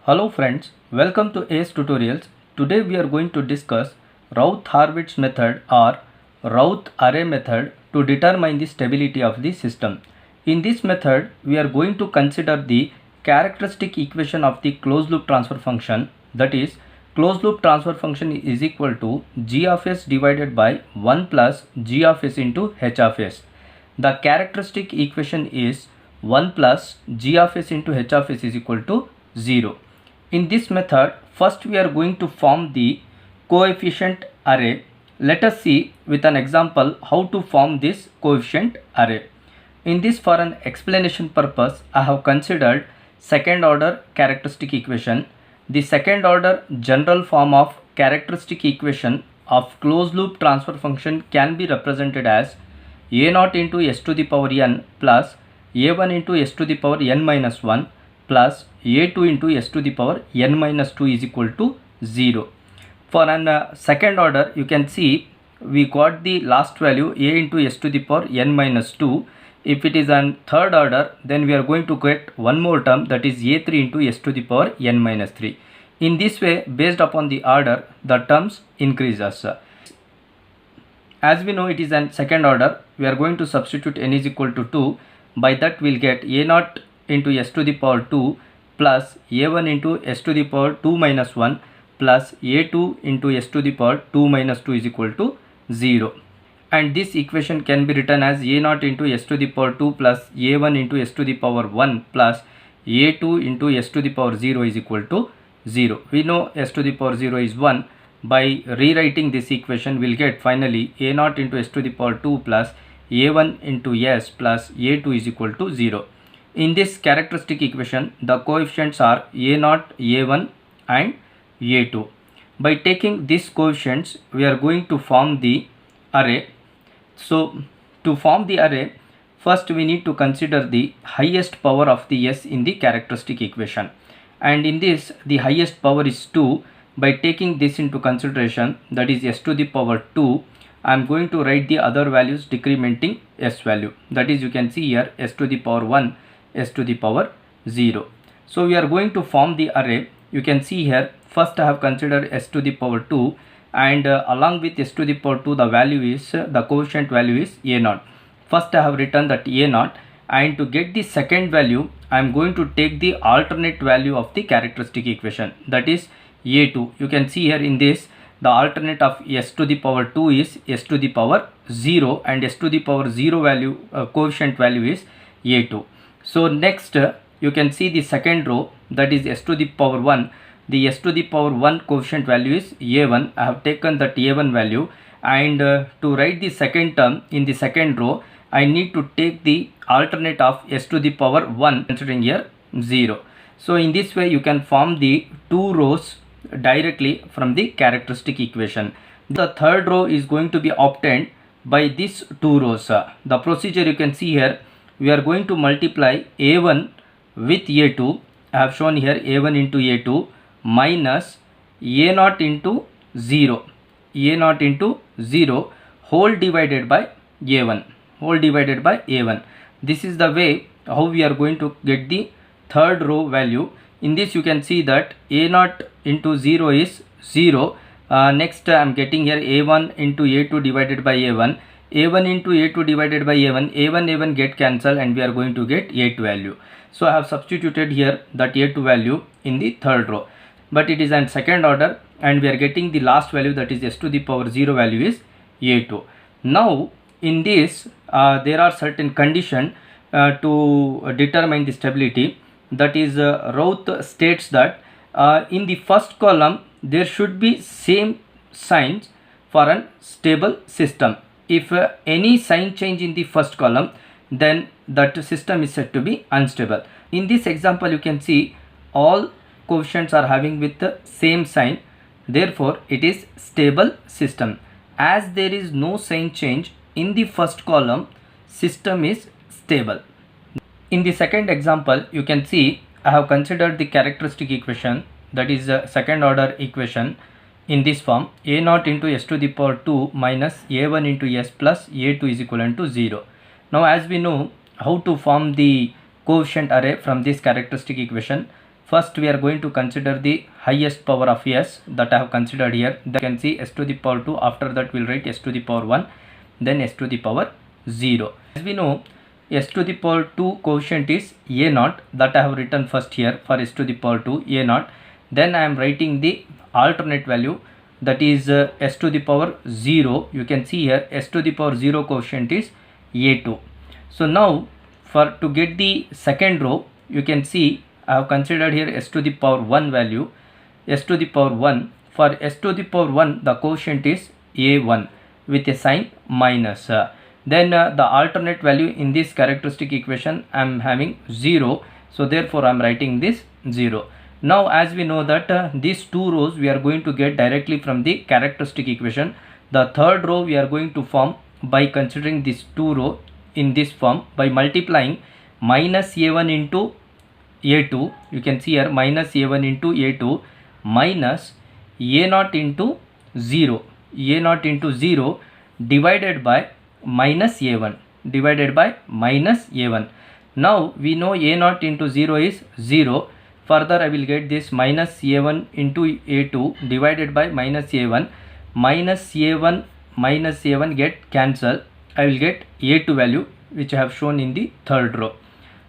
Hello friends, welcome to ACE Tutorials. Today we are going to discuss Routh-Hurwitz method or Routh array method to determine the stability of the system. In this method, we are going to consider the characteristic equation of the closed loop transfer function, that is closed loop transfer function is equal to g of s divided by 1 plus g of s into h of s. The characteristic equation is 1 plus g of s into h of s is equal to 0. In this method, first we are going to form the coefficient array. Let us see with an example how to form this coefficient array. In this, for an explanation purpose, I have considered second order characteristic equation. The second order general form of characteristic equation of closed loop transfer function can be represented as a0 into s to the power n plus a1 into s to the power n minus 1 plus a2 into s to the power n minus 2 is equal to 0. For an second order, you can see we got the last value a into s to the power n minus 2. If it is an third order, then we are going to get one more term, that is a3 into s to the power n minus 3. In this way, based upon the order, the terms increases. As we know it is an second order, we are going to substitute n is equal to 2. By that we will get a0 into s to the power 2 plus a1 into s to the power 2 minus 1 plus a2 into s to the power 2 minus 2 is equal to 0. And this equation can be written as a0 into s to the power 2 plus a1 into s to the power 1 plus a2 into s to the power 0 is equal to 0. We know s to the power 0 is 1. By rewriting this equation, we will get finally a0 into s to the power 2 plus a1 into s plus a2 is equal to 0. In this characteristic equation, the coefficients are a0, a1 and a2. By taking these coefficients, we are going to form the array. So, to form the array, first we need to consider the highest power of the s in the characteristic equation. And in this, the highest power is 2. By taking this into consideration, that is s to the power 2, I am going to write the other values decrementing s value. That is, you can see here s to the power 1, s to the power 0. So we are going to form the array. You can see here, first I have considered s to the power 2 and along with s to the power 2 the value is, the coefficient value is a0. First I have written that a0, and to get the second value I am going to take the alternate value of the characteristic equation, that is a2. You can see here in this, the alternate of s to the power 2 is s to the power 0 and s to the power 0 value coefficient value is a2. So next you can see the second row, that is s to the power 1. The s to the power 1 coefficient value is a1. I have taken that a1 value, and to write the second term in the second row, I need to take the alternate of s to the power 1 considering here 0. So in this way you can form the two rows directly from the characteristic equation. The third row is going to be obtained by these two rows. The procedure you can see here, we are going to multiply a1 with a2. I have shown here a1 into a2 minus a0 into 0, a0 into 0 whole divided by a1, whole divided by a1. This is the way how we are going to get the third row value. In this you can see that a0 into 0 is 0. Next I am getting here a1 into a2 divided by a1. a1 into a2 divided by a1 get cancelled, and we are going to get a2 value. So I have substituted here that a2 value in the third row, but it is an second order and we are getting the last value, that is s to the power 0 value is a2. Now in this there are certain conditions to determine the stability. That is, Routh states that in the first column there should be same signs for a stable system. If any sign change in the first column, then that system is said to be unstable. In this example you can see all coefficients are having with the same sign, therefore it is stable system. As there is no sign change in the first column, system is stable. In the second example you can see I have considered the characteristic equation, that is a second order equation in this form, a0 into s to the power 2 minus a1 into s plus a2 is equivalent to 0. Now as we know how to form the coefficient array from this characteristic equation, First we are going to consider the highest power of s that I have considered here. Then you can see s to the power 2. After that we'll write s to the power 1, then s to the power 0. As we know, s to the power 2 quotient is a0, that I have written first here for s to the power 2 a0. Then I am writing the alternate value, that is s to the power 0. You can see here s to the power 0 quotient is a2. So now to get the second row, you can see I have considered here s to the power 1 value, s to the power 1. For s to the power 1, the quotient is a1 with a sign minus. Then the alternate value in this characteristic equation I am having 0, so therefore I am writing this 0. Now as we know that these two rows we are going to get directly from the characteristic equation. The third row we are going to form by considering this two row in this form by multiplying minus a1 into a2. You can see here minus a1 into a2 minus a0 into 0, a0 into 0 divided by minus a1, divided by minus a1. Now we know a0 into 0 is 0. Further I will get this minus a1 into a2 divided by minus a1. Minus a1 get cancelled. I will get a2 value, which I have shown in the third row.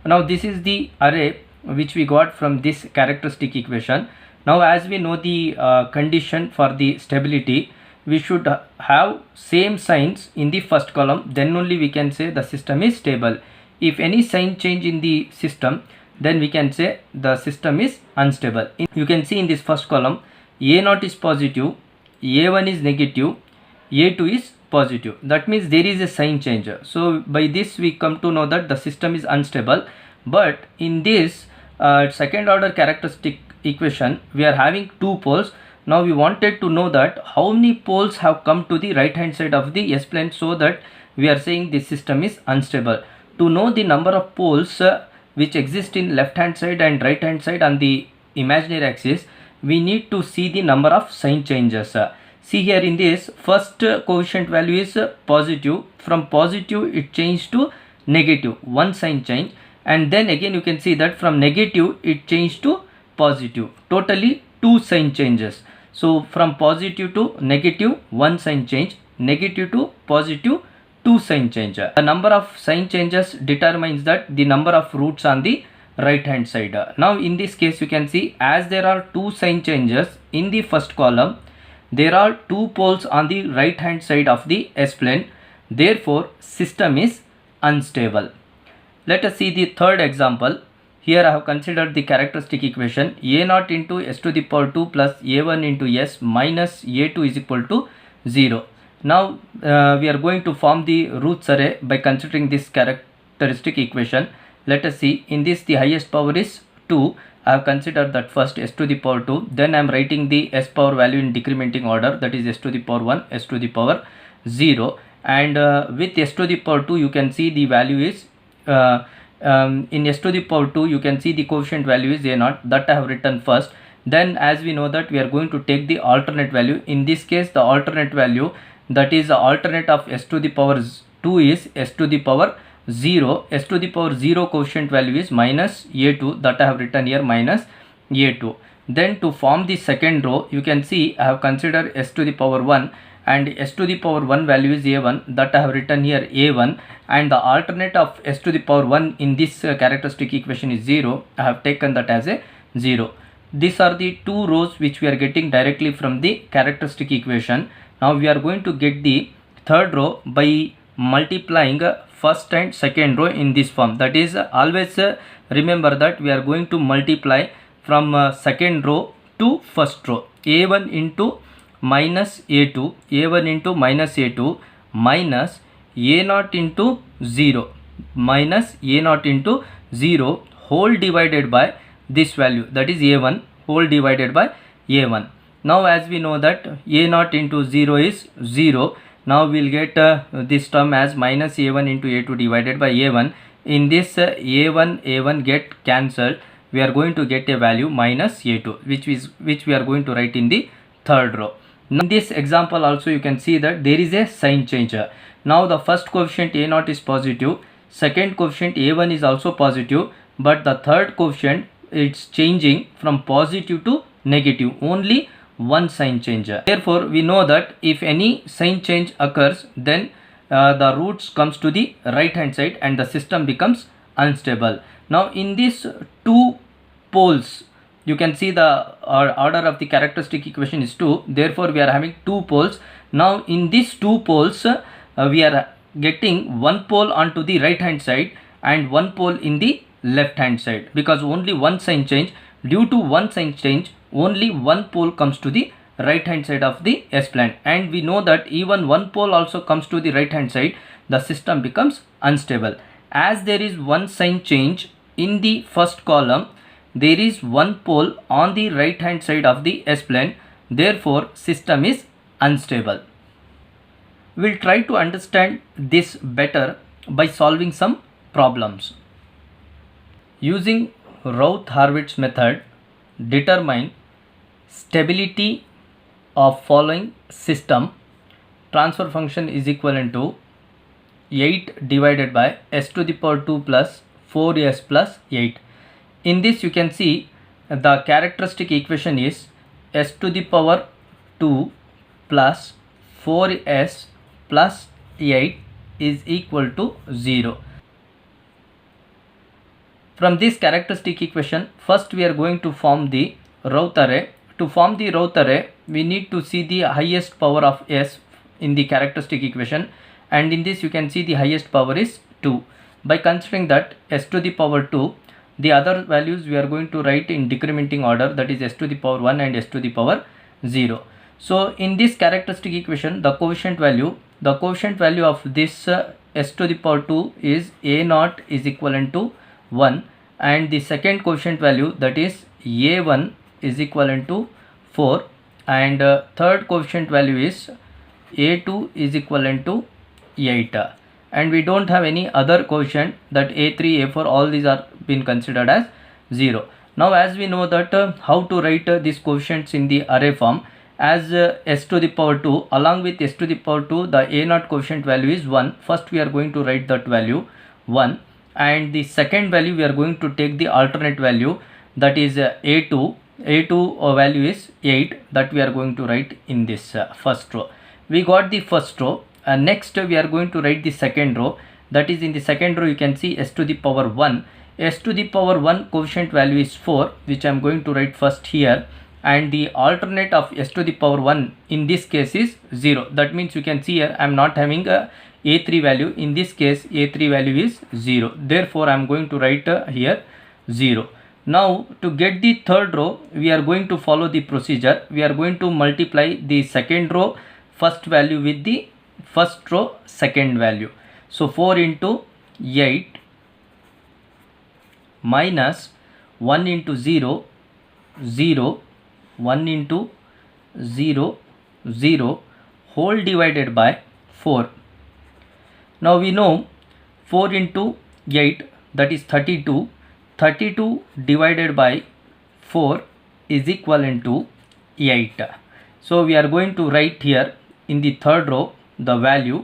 Now this is the array which we got from this characteristic equation. Now as we know the condition for the stability, we should have same signs in the first column, then only we can say the system is stable. If any sign change in the system, then we can say the system is unstable. You can see in this first column a0 is positive, a1 is negative, a2 is positive. That means there is a sign change. So by this we come to know that the system is unstable. But in this second order characteristic equation, we are having two poles. Now we wanted to know that how many poles have come to the right hand side of the S-plane, so that we are saying this system is unstable. To know the number of poles which exist in left hand side and right hand side on the imaginary axis, we need to see the number of sign changes. See here in this first coefficient value is positive. From positive it changed to negative, one sign change, and then again you can see that from negative it changed to positive, totally two sign changes. So from positive to negative, one sign change, negative to positive, two sign change. The number of sign changes determines that the number of roots on the right hand side. Now in this case you can see, as there are two sign changes in the first column, there are two poles on the right hand side of the S-plane, therefore system is unstable. Let us see the third example. Here I have considered the characteristic equation a0 into s to the power 2 plus a1 into s minus a2 is equal to 0. Now we are going to form the roots array by considering this characteristic equation. Let us see. In this the highest power is 2. I have considered that first s to the power 2. Then I am writing the s power value in decrementing order, that is s to the power 1, s to the power 0. And with s to the power 2 you can see the value is in s to the power 2 you can see the coefficient value is a0, that I have written first. Then as we know that we are going to take the alternate value. In this case the alternate value, that is the alternate of s to the power 2 is s to the power 0. S to the power 0 quotient value is minus a2, that I have written here minus a2. Then to form the second row, you can see I have considered s to the power 1 and s to the power 1 value is a1, that I have written here a1, and the alternate of s to the power 1 in this characteristic equation is 0. I have taken that as a 0. These are the two rows which we are getting directly from the characteristic equation. Now we are going to get the third row by multiplying first and second row in this form. That is, always remember that we are going to multiply from second row to first row. a1 into minus a2, a1 into minus a2 minus a0 into 0, minus a0 into 0 whole divided by this value, that is a1 whole divided by a1. Now as we know that a0 into 0 is 0. Now we will get this term as minus a1 into a2 divided by a1. In this a1 get cancelled. We are going to get a value minus a2, which we are going to write in the third row. In this example also you can see that there is a sign change. Now the first coefficient a0 is positive, second coefficient a1 is also positive, but the third coefficient it's changing from positive to negative, only one sign change. Therefore we know that if any sign change occurs, then the roots comes to the right hand side and the system becomes unstable. Now in these two poles, you can see the order of the characteristic equation is 2, therefore we are having two poles. Now in these two poles we are getting one pole onto the right hand side and one pole in the left hand side, because only one sign change. Due to one sign change, only one pole comes to the right hand side of the S-plane, and we know that even one pole also comes to the right hand side, the system becomes unstable. As there is one sign change in the first column, there is one pole on the right hand side of the S-plane, therefore system is unstable. We'll try to understand this better by solving some problems. Using Routh-Hurwitz method, determine stability of following system. Transfer function is equivalent to 8 divided by s to the power 2 plus 4s plus 8. In this you can see the characteristic equation is s to the power 2 plus 4s plus 8 is equal to 0. From this characteristic equation, first we are going to form the Routh array. To form the Routh array, we need to see the highest power of s in the characteristic equation, and in this you can see the highest power is 2. By considering that s to the power 2, the other values we are going to write in decrementing order, that is s to the power 1 and s to the power 0. So in this characteristic equation, the coefficient value of this s to the power 2 is a0 is equivalent to 1, and the second coefficient value, that is a1 is equivalent to 4, and third coefficient value is a2 is equivalent to 8, and we don't have any other coefficient, that a3, a4, all these are been considered as 0. Now as we know that how to write these coefficients in the array form, as s to the power 2 along with s to the power 2, the a0 coefficient value is 1. First we are going to write that value 1, and the second value we are going to take the alternate value, that is a2 value is 8, that we are going to write in this first row. We got the first row, and next we are going to write the second row, that is in the second row you can see s to the power 1. S to the power 1 coefficient value is 4, which I am going to write first here, and the alternate of s to the power 1 in this case is 0. That means you can see here I am not having a a3 value. In this case a3 value is 0, therefore I am going to write here 0. Now to get the third row, we are going to follow the procedure. We are going to multiply the second row first value with the first row second value. So 4 into 8 minus 1 into 0, 0, 1 into 0, 0 whole divided by 4. Now we know 4 into 8, that is 32. 32 divided by 4 is equivalent to 8. So we are going to write here in the third row the value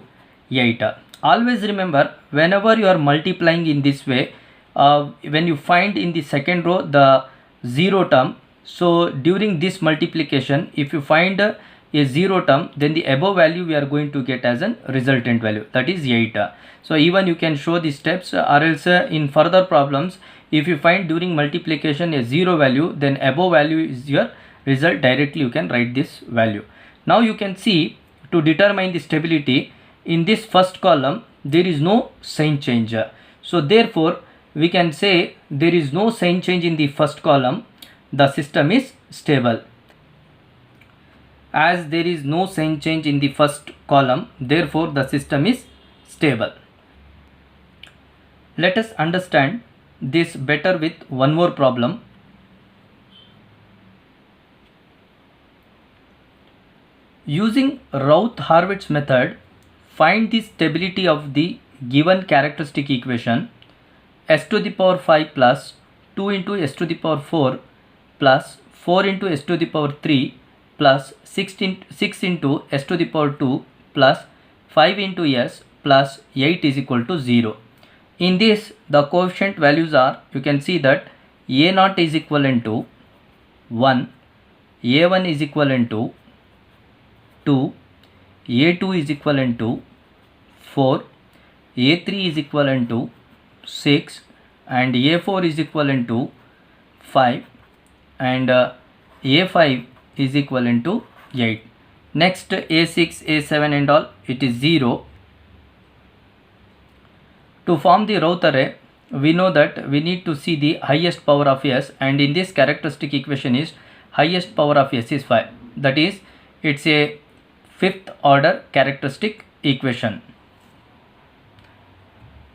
8. Always remember, whenever you are multiplying in this way, when you find in the second row the 0 term, so during this multiplication if you find a 0 term, then the above value we are going to get as a resultant value, that is 8. So even you can show the steps, or else in further problems if you find during multiplication a 0 value, then above value is your result, directly you can write this value. Now you can see, to determine the stability, in this first column there is no sign change, so therefore we can say there is no sign change in the first column, the system is stable. As there is no sign change in the first column, therefore the system is stable. Let us understand this better with one more problem. Using Routh-Hurwitz method, find the stability of the given characteristic equation s to the power 5 plus 2 into s to the power 4 plus 4 into s to the power 3 plus 6 into s to the power 2 plus 5 into s plus 8 is equal to 0. In this the coefficient values are, you can see that A naught is equivalent to 1, A1 is equivalent to 2, A2 is equivalent to 4, A3 is equivalent to 6, and A4 is equivalent to 5, and A5 is equivalent to 8. Next, A6, A7 and all, it is 0. To form the Routh array, we know that we need to see the highest power of S, and in this characteristic equation is highest power of S is 5. That is, it's a fifth order characteristic equation.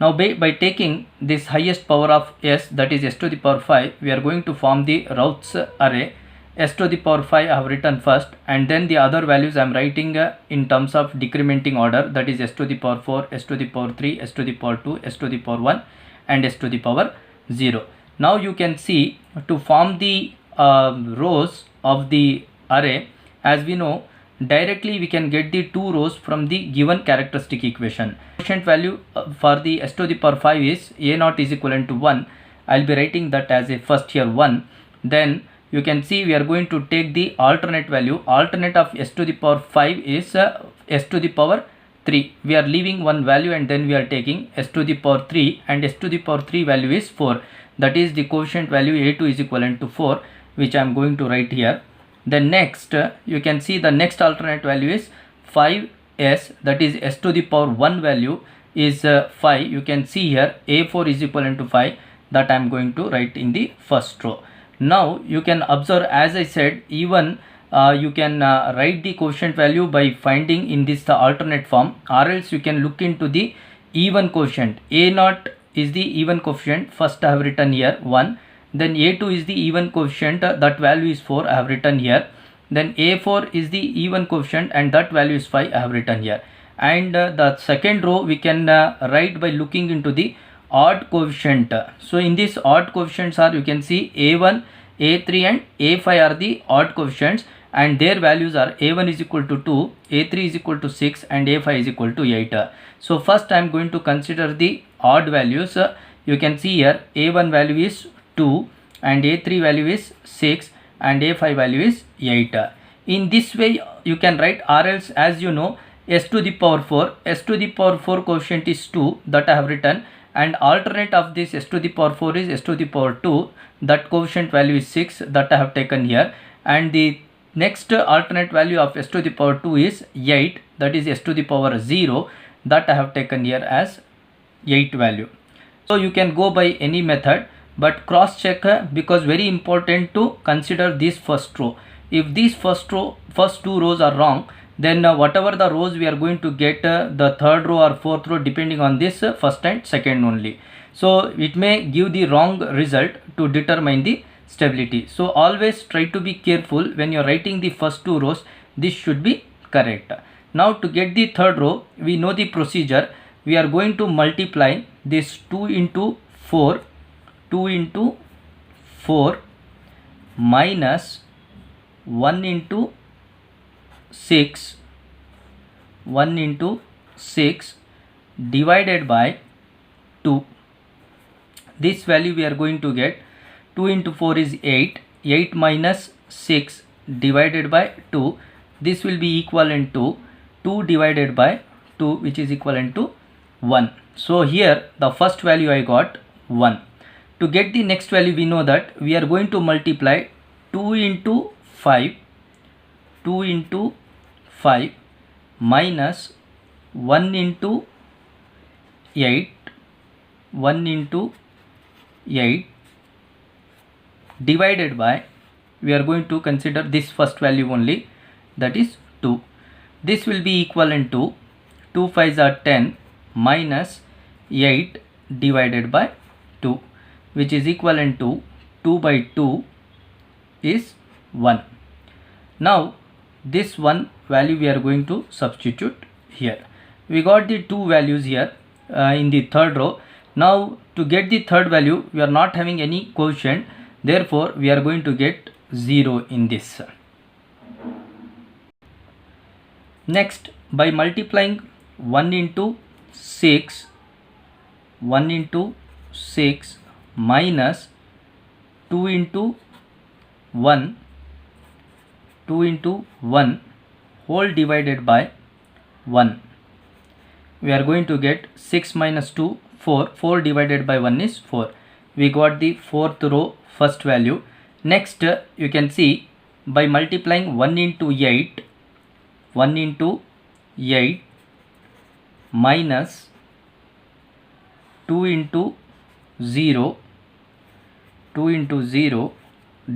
Now by taking this highest power of S, that is S to the power 5, we are going to form the Routh's array. S to the power 5 I have written first, and then the other values I am writing in terms of decrementing order, that is S to the power 4, S to the power 3, S to the power 2, S to the power 1 and S to the power 0. Now you can see, to form the rows of the array, as we know, directly we can get the two rows from the given characteristic equation. Quotient value for the S to the power 5 is A naught is equivalent to 1. I will be writing that as a first here 1. Then you can see we are going to take the alternate value. Alternate of S to the power 5 is S to the power 3. We are leaving one value and then we are taking S to the power 3, and S to the power 3 value is 4. That is the quotient value A2 is equivalent to 4, which I am going to write here. Then next, you can see the next alternate value is 5S, that is S to the power 1 value is 5. You can see here A4 is equivalent to 5, that I am going to write in the first row. Now you can observe, as I said, even you can write the quotient value by finding in this the alternate form, or else you can look into the even quotient. A naught is the even coefficient, first I have written here 1. Then A2 is the even coefficient, that value is 4, I have written here. Then A4 is the even coefficient and that value is 5, I have written here. And the second row we can write by looking into the odd coefficient. So in this odd coefficients are, you can see A1, A3 and A5 are the odd coefficients, and their values are A1 is equal to 2, A3 is equal to 6 and A5 is equal to 8. So first I am going to consider the odd values. You can see here A1 value is 2 and A3 value is 6 and A5 value is 8. In this way you can write, or else, as you know, S to the power 4, S to the power 4 quotient is 2, that I have written, and alternate of this S to the power 4 is S to the power 2, that quotient value is 6, that I have taken here, and the next alternate value of S to the power 2 is 8, that is S to the power 0, that I have taken here as 8 value. So you can go by any method, but cross check, because very important to consider this first row. If these first two rows are wrong, then whatever the rows we are going to get, the third row or fourth row, depending on this first and second only. So it may give the wrong result to determine the stability. So always try to be careful when you are writing the first two rows. This should be correct. Now to get the third row, we know the procedure. We are going to multiply this 2 into 4 minus 1 into 6 divided by 2. This value we are going to get, 2 into 4 is 8, 8 minus 6 divided by 2. This will be equivalent to 2 divided by 2, which is equivalent to 1. So here the first value I got 1. To get the next value, we know that we are going to multiply 2 into 5 minus 1 into 8 divided by, we are going to consider this first value only, that is 2. This will be equivalent to 2 5s are 10 minus 8 divided by 2, which is equivalent to 2 by 2 is 1. Now this one value we are going to substitute here. We got the two values here in the third row. Now to get the third value, we are not having any quotient, therefore we are going to get 0 in this. Next, by multiplying 1 into 6 minus 2 into 1 whole divided by 1. We are going to get 6 minus 2, 4. 4 divided by 1 is 4. We got the fourth row first value. Next, you can see by multiplying 1 into 8 minus 2 into 0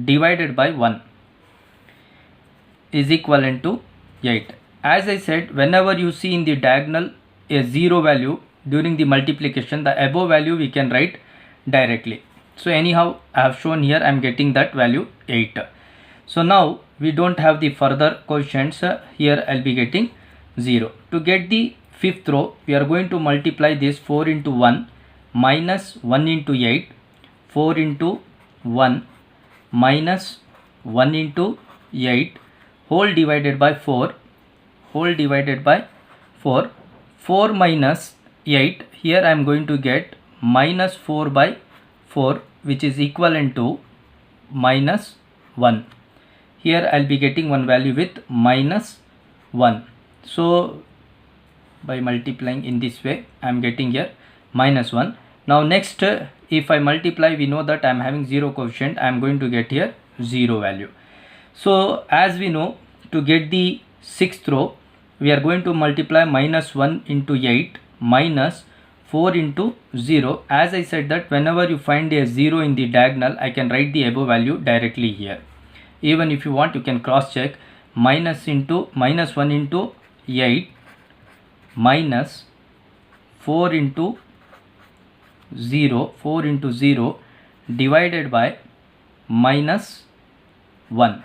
divided by 1 is equivalent to 8. As I said, whenever you see in the diagonal a 0 value during the multiplication, the above value we can write directly. So anyhow, I have shown here I am getting that value 8. So now we don't have the further coefficients. Here I will be getting 0. To get the fifth row, we are going to multiply this 4 into 1 minus 1 into 8. 4 into 1 minus 1 into 8 whole divided by 4. 4 minus 8. Here I am going to get minus 4 by 4, which is equivalent to minus 1. Here I will be getting one value with minus 1. So by multiplying in this way, I am getting here minus 1. Now next, if I multiply, we know that I am having 0 coefficient. I am going to get here 0 value. So as we know, to get the sixth row, we are going to multiply minus 1 into 8 minus 4 into 0. As I said that whenever you find a 0 in the diagonal, I can write the above value directly here. Even if you want, you can cross check. Minus 1 into 8 minus 4 into 0 divided by minus 1.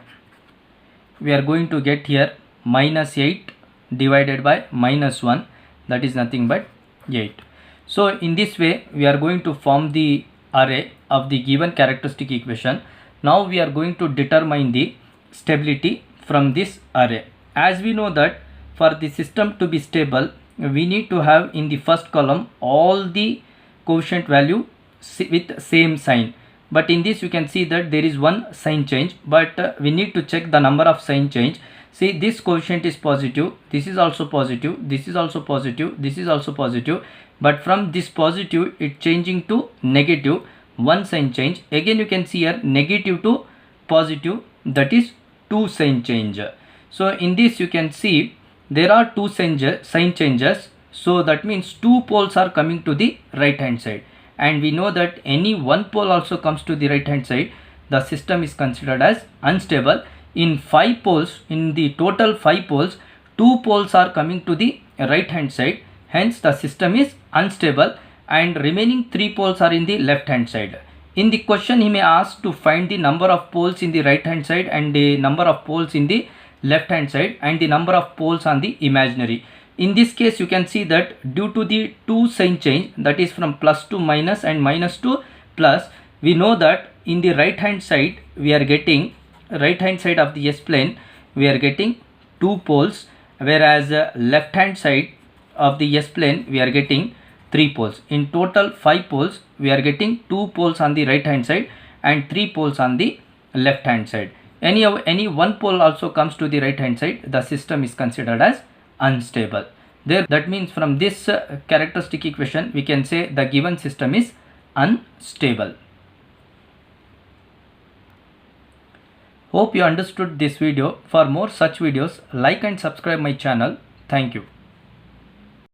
We are going to get here minus 8 divided by minus 1, that is nothing but 8. So in this way we are going to form the array of the given characteristic equation. Now we are going to determine the stability from this array. As we know that for the system to be stable, we need to have in the first column all the coefficient value with same sign. But in this you can see that there is one sign change, but we need to check the number of sign change. See, this coefficient is positive, this is also positive, this is also positive, this is also positive, but from this positive it changing to negative, one sign change. Again you can see here negative to positive, that is 2 sign change. So in this you can see there are 2 sign changes. So that means 2 poles are coming to the right hand side, and we know that any one pole also comes to the right hand side, the system is considered as unstable. In 5 poles, in the total 5 poles, 2 poles are coming to the right hand side, hence the system is unstable, and remaining 3 poles are in the left hand side. In the question he may ask to find the number of poles in the right hand side and the number of poles in the left hand side and the number of poles on the imaginary. In this case you can see that due to the 2 sign change, that is from plus to minus and minus to plus, we know that in the right hand side we are getting, right hand side of the S-plane we are getting 2 poles, whereas left hand side of the S-plane we are getting 3 poles. In total 5 poles, we are getting 2 poles on the right hand side and 3 poles on the left hand side. Any one pole also comes to the right hand side, the system is considered as unstable. That means from this characteristic equation we can say the given system is unstable. Hope you understood this video. For more such videos, like and subscribe my channel. Thank you.